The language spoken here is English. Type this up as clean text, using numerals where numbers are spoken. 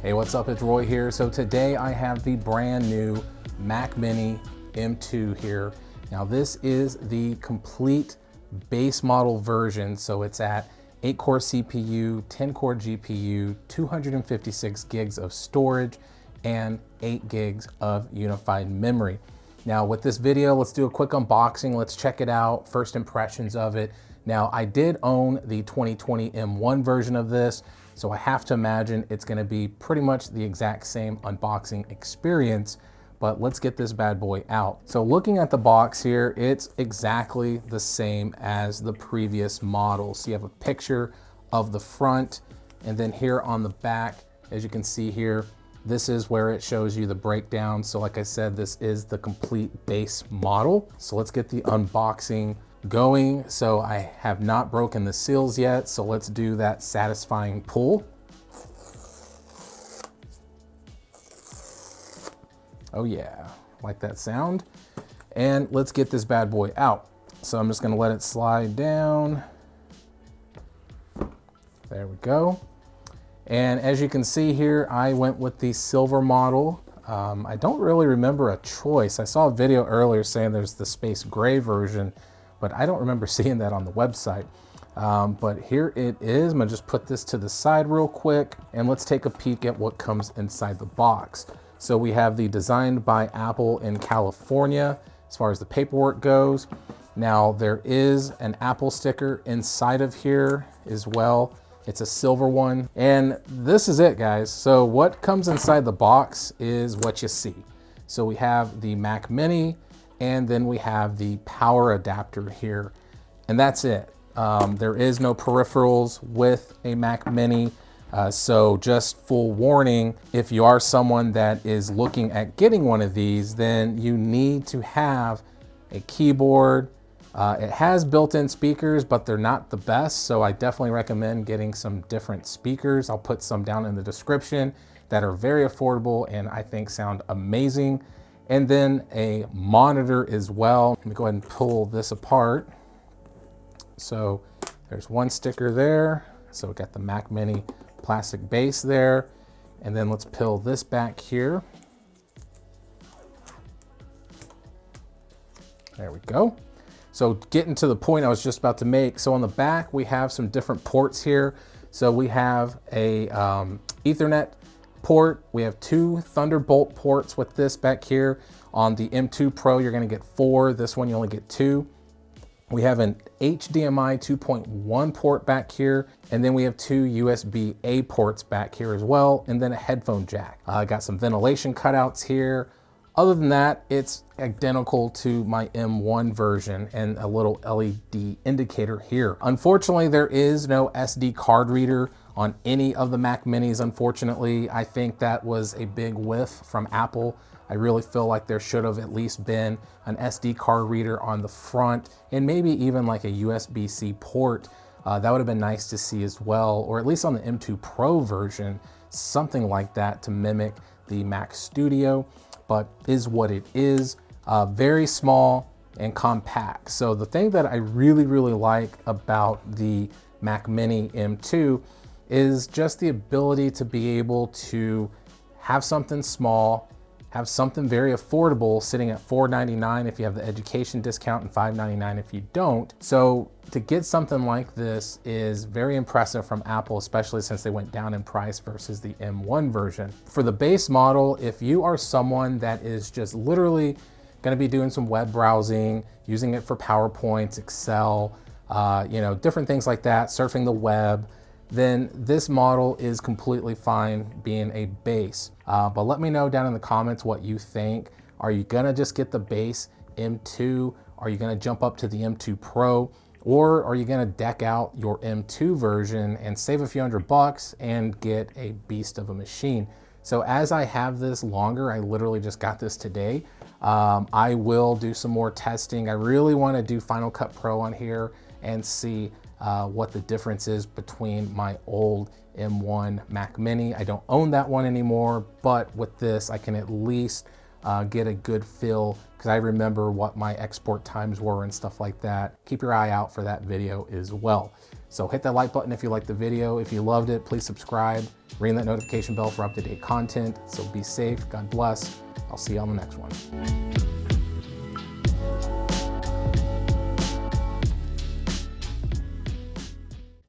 Hey, what's up? It's Roy here. So today I have the brand new Mac Mini M2 here. Now this is the complete base model version. So it's at 8-core CPU, 10-core GPU, 256 gigs of storage, and 8 gigs of unified memory. Now with this video, let's do a quick unboxing. Let's check it out, first impressions of it. Now I did own the 2020 M1 version of this, so I have to imagine it's gonna be pretty much the exact same unboxing experience, but let's get this bad boy out. So looking at the box here, it's exactly the same as the previous model. So you have a picture of the front, and then here on the back, as you can see here, this is where it shows you the breakdown. So like I said, this is the complete base model. So let's get the unboxing going. So I have not broken the seals yet, so let's do that satisfying pull. Oh yeah, like that sound. And let's get this bad boy out. So I'm just gonna let it slide down. There we go. And as you can see here, I went with the silver model. I don't really remember a choice. I saw a video earlier saying there's the space gray version, but I don't remember seeing that on the website. But here it is. I'm gonna just put this to the side real quick, and let's take a peek at what comes inside the box. So we have the designed by Apple in California as far as the paperwork goes. Now there is an Apple sticker inside of here as well. It's a silver one, and this is it, guys. So what comes inside the box is what you see. So we have the Mac Mini, and then we have the power adapter here, and that's it. There is no peripherals with a Mac Mini. So just full warning, if you are someone that is looking at getting one of these, then you need to have a keyboard. It has built-in speakers, but they're not the best. So I definitely recommend getting some different speakers. I'll put some down in the description that are very affordable and I think sound amazing. And then a monitor as well. Let me go ahead and pull this apart. So there's one sticker there. So we got the Mac Mini plastic base there. And then let's peel this back here. There we go. So getting to the point I was just about to make. So on the back, we have some different ports here. So we have a Ethernet port. We have 2 Thunderbolt ports with this back here. On the M2 Pro, you're gonna get 4. This one, you only get 2. We have an HDMI 2.1 port back here, and then we have 2 USB-A ports back here as well, and then a headphone jack. I got some ventilation cutouts here. Other than that, it's identical to my M1 version and a little LED indicator here. Unfortunately, there is no SD card reader on any of the Mac Minis, unfortunately. I think that was a big whiff from Apple. I really feel like there should have at least been an SD card reader on the front and maybe even like a USB-C port. That would have been nice to see as well, or at least on the M2 Pro version, something like that to mimic the Mac Studio, but is what it is. Very small and compact. So the thing that I really like about the Mac Mini M2 is just the ability to be able to have something small, have something very affordable sitting at $499 if you have the education discount and $599 if you don't. So to get something like this is very impressive from Apple, especially since they went down in price versus the M1 version. For the base model, if you are someone that is just literally gonna be doing some web browsing, using it for PowerPoints, Excel, different things like that, surfing the web, then this model is completely fine being a base. But let me know down in the comments what you think. Are you gonna just get the base M2? Are you gonna jump up to the M2 Pro? Or are you gonna deck out your M2 version and save a few $100 and get a beast of a machine? So as I have this longer, I literally just got this today. I will do some more testing. I really wanna do Final Cut Pro on here and see what the difference is between my old M1 Mac Mini. I don't own that one anymore, but with this, I can at least get a good feel because I remember what my export times were and stuff like that. Keep your eye out for that video as well. So hit that like button if you liked the video. If you loved it, please subscribe. Ring that notification bell for up-to-date content. So be safe. God bless. I'll see you on the next one.